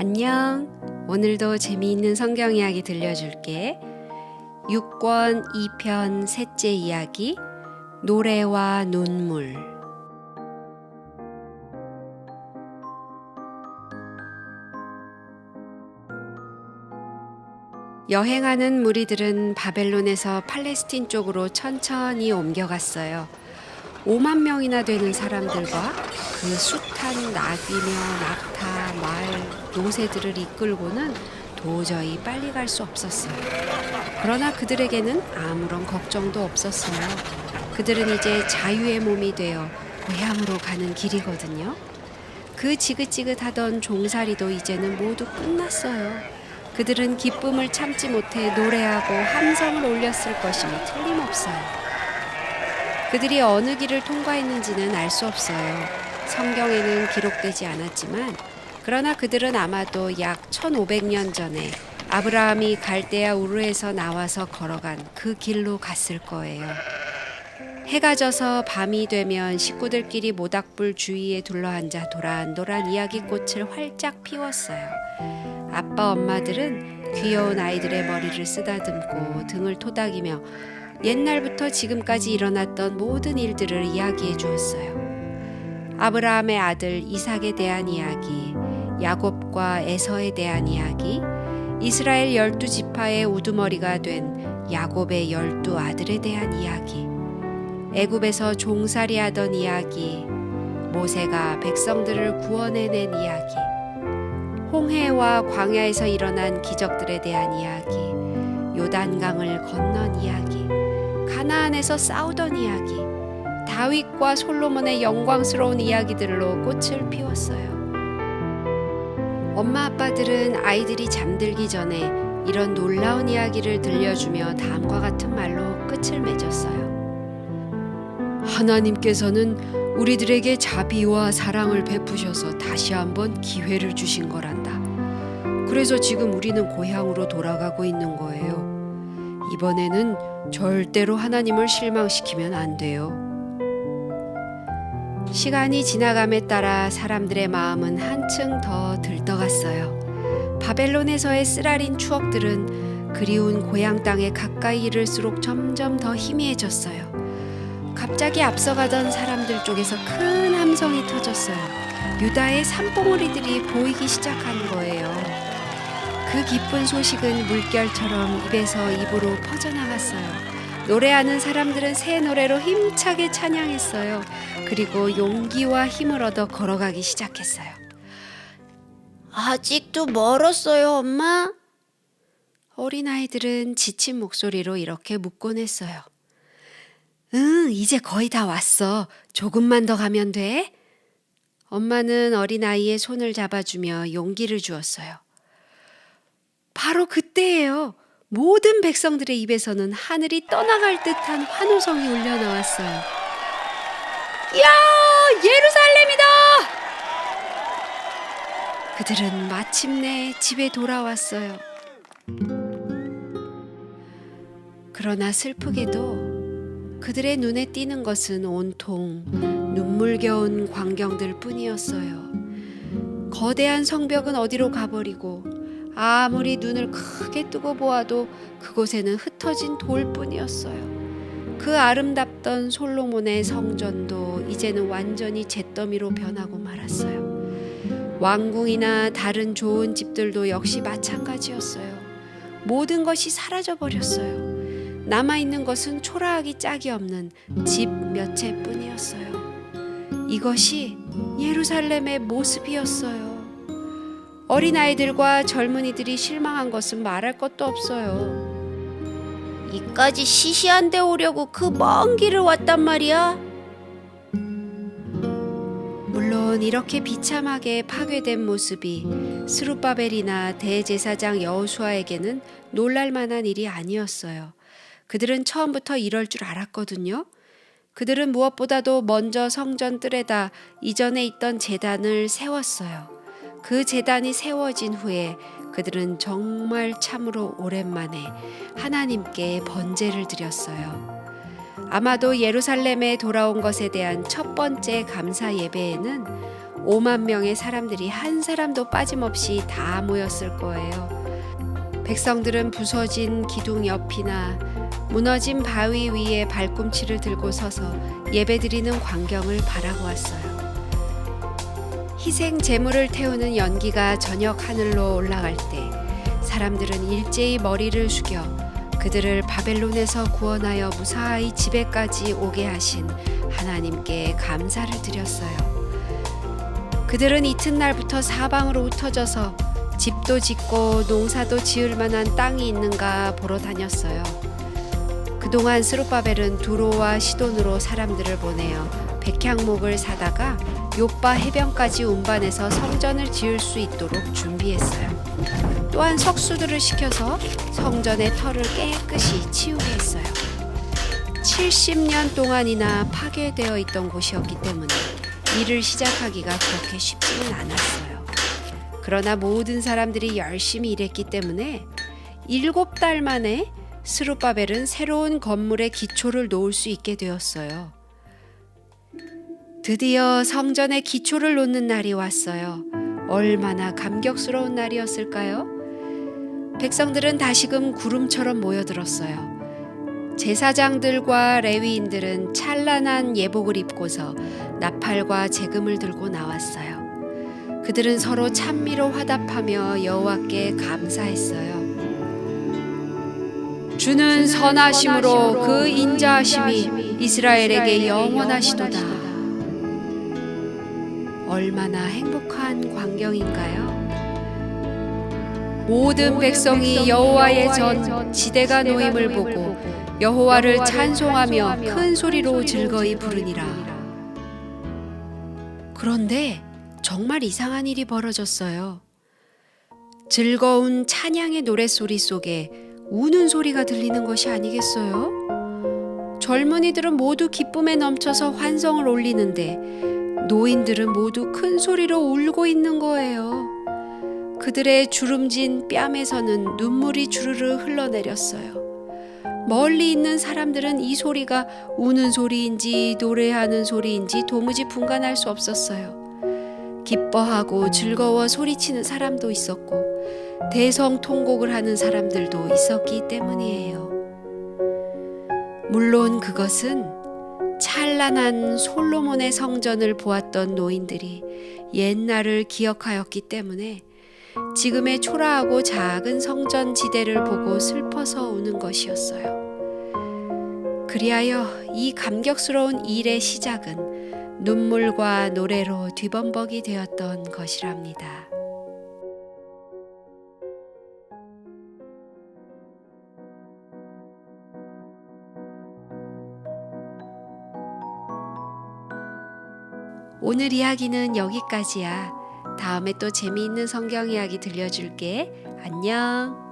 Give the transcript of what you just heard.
안녕. 오늘도 재미있는 성경 이야기 들려줄게. 6권 2편 셋째 이야기, 노래와 눈물. 여행하는 무리들은 바벨론에서 팔레스틴 쪽으로 천천히 옮겨갔어요. 5만 명이나 되는 사람들과 그 숱한 낙이며 낙타, 말, 노새들을 이끌고는 도저히 빨리 갈 수 없었어요. 그러나 그들에게는 아무런 걱정도 없었어요. 그들은 이제 자유의 몸이 되어 고향으로 가는 길이거든요. 그 지긋지긋하던 종살이도 이제는 모두 끝났어요. 그들은 기쁨을 참지 못해 노래하고 함성을 올렸을 것이 틀림없어요. 그들이 어느 길을 통과했는지는 알 수 없어요. 성경에는 기록되지 않았지만, 그러나 그들은 아마도 약 1500년 전에 아브라함이 갈대아 우르에서 나와서 걸어간 그 길로 갔을 거예요. 해가 져서 밤이 되면 식구들끼리 모닥불 주위에 둘러앉아 도란도란 이야기꽃을 활짝 피웠어요. 아빠 엄마들은 귀여운 아이들의 머리를 쓰다듬고 등을 토닥이며 옛날부터 지금까지 일어났던 모든 일들을 이야기해 주었어요. 아브라함의 아들 이삭에 대한 이야기, 야곱과 에서에 대한 이야기, 이스라엘 12지파의 우두머리가 된 야곱의 12아들에 대한 이야기, 애굽에서 종살이하던 이야기, 모세가 백성들을 구원해낸 이야기, 홍해와 광야에서 일어난 기적들에 대한 이야기, 요단강을 건넌 이야기, 가나안에서 싸우던 이야기, 다윗과 솔로몬의 영광스러운 이야기들로 꽃을 피웠어요. 엄마 아빠들은 아이들이 잠들기 전에 이런 놀라운 이야기를 들려주며 다음과 같은 말로 끝을 맺었어요. 하나님께서는 우리들에게 자비와 사랑을 베푸셔서 다시 한번 기회를 주신 거란다. 그래서 지금 우리는 고향으로 돌아가고 있는 거예요. 이번에는 절대로 하나님을 실망시키면 안 돼요. 시간이 지나감에 따라 사람들의 마음은 한층 더 들떠갔어요. 바벨론에서의 쓰라린 추억들은 그리운 고향 땅에 가까이 이를수록 점점 더 희미해졌어요. 갑자기 앞서가던 사람들 쪽에서 큰 함성이 터졌어요. 유다의 산봉우리들이 보이기 시작한 거예요. 그 기쁜 소식은 물결처럼 입에서 입으로 퍼져나갔어요. 노래하는 사람들은 새 노래로 힘차게 찬양했어요. 그리고 용기와 힘을 얻어 걸어가기 시작했어요. 아직도 멀었어요, 엄마? 어린아이들은 지친 목소리로 이렇게 묻곤 했어요. 응, 이제 거의 다 왔어. 조금만 더 가면 돼? 엄마는 어린아이의 손을 잡아주며 용기를 주었어요. 바로 그때예요. 모든 백성들의 입에서는 하늘이 떠나갈 듯한 환호성이 울려 나왔어요. 야, 예루살렘이다! 그들은 마침내 집에 돌아왔어요. 그러나 슬프게도 그들의 눈에 띄는 것은 온통 눈물겨운 광경들 뿐이었어요. 거대한 성벽은 어디로 가버리고 아무리 눈을 크게 뜨고 보아도 그곳에는 흩어진 돌뿐이었어요. 그 아름답던 솔로몬의 성전도 이제는 완전히 잿더미로 변하고 말았어요. 왕궁이나 다른 좋은 집들도 역시 마찬가지였어요. 모든 것이 사라져버렸어요. 남아있는 것은 초라하기 짝이 없는 집 몇 채뿐이었어요. 이것이 예루살렘의 모습이었어요. 어린아이들과 젊은이들이 실망한 것은 말할 것도 없어요. 이까지 시시한 데 오려고 그 먼 길을 왔단 말이야? 물론 이렇게 비참하게 파괴된 모습이 스룹바벨이나 대제사장 여호수아에게는 놀랄 만한 일이 아니었어요. 그들은 처음부터 이럴 줄 알았거든요. 그들은 무엇보다도 먼저 성전 뜰에다 이전에 있던 제단을 세웠어요. 그 제단이 세워진 후에 그들은 정말 참으로 오랜만에 하나님께 번제를 드렸어요. 아마도 예루살렘에 돌아온 것에 대한 첫 번째 감사 예배에는 5만 명의 사람들이 한 사람도 빠짐없이 다 모였을 거예요. 백성들은 부서진 기둥 옆이나 무너진 바위 위에 발꿈치를 들고 서서 예배드리는 광경을 바라고 왔어요. 희생 제물을 태우는 연기가 저녁 하늘로 올라갈 때 사람들은 일제히 머리를 숙여 그들을 바벨론에서 구원하여 무사히 집에까지 오게 하신 하나님께 감사를 드렸어요. 그들은 이튿날부터 사방으로 흩어져서 집도 짓고 농사도 지을 만한 땅이 있는가 보러 다녔어요. 그동안 스룹바벨은 두로와 시돈으로 사람들을 보내어 백향목을 사다가 욥바 해변까지 운반해서 성전을 지을 수 있도록 준비했어요. 또한 석수들을 시켜서 성전의 털을 깨끗이 치우게 했어요. 70년 동안이나 파괴되어 있던 곳이었기 때문에 일을 시작하기가 그렇게 쉽지는 않았어요. 그러나 모든 사람들이 열심히 일했기 때문에 7달 만에 스룹바벨은 새로운 건물의 기초를 놓을 수 있게 되었어요. 드디어 성전의 기초를 놓는 날이 왔어요. 얼마나 감격스러운 날이었을까요? 백성들은 다시금 구름처럼 모여들었어요. 제사장들과 레위인들은 찬란한 예복을 입고서 나팔과 제금을 들고 나왔어요. 그들은 서로 찬미로 화답하며 여호와께 감사했어요. 주는 선하심으로 그 인자하심이 이스라엘에게 영원하시도다. 얼마나 행복한 광경인가요? 모든 백성이 여호와의 전 지대가 놓임을 보고 여호와를 찬송하며 큰 소리로 즐거이 부르니라. 그런데 정말 이상한 일이 벌어졌어요. 즐거운 찬양의 노랫소리 속에 우는 소리가 들리는 것이 아니겠어요? 젊은이들은 모두 기쁨에 넘쳐서 환성을 올리는데 노인들은 모두 큰 소리로 울고 있는 거예요. 그들의 주름진 뺨에서는 눈물이 주르르 흘러내렸어요. 멀리 있는 사람들은 이 소리가 우는 소리인지 노래하는 소리인지 도무지 분간할 수 없었어요. 기뻐하고 즐거워 소리치는 사람도 있었고 대성통곡을 하는 사람들도 있었기 때문이에요. 물론 그것은 찬란한 솔로몬의 성전을 보았던 노인들이 옛날을 기억하였기 때문에 지금의 초라하고 작은 성전 지대를 보고 슬퍼서 우는 것이었어요. 그리하여 이 감격스러운 일의 시작은 눈물과 노래로 뒤범벅이 되었던 것이랍니다. 오늘 이야기는 여기까지야. 다음에 또 재미있는 성경 이야기 들려줄게. 안녕.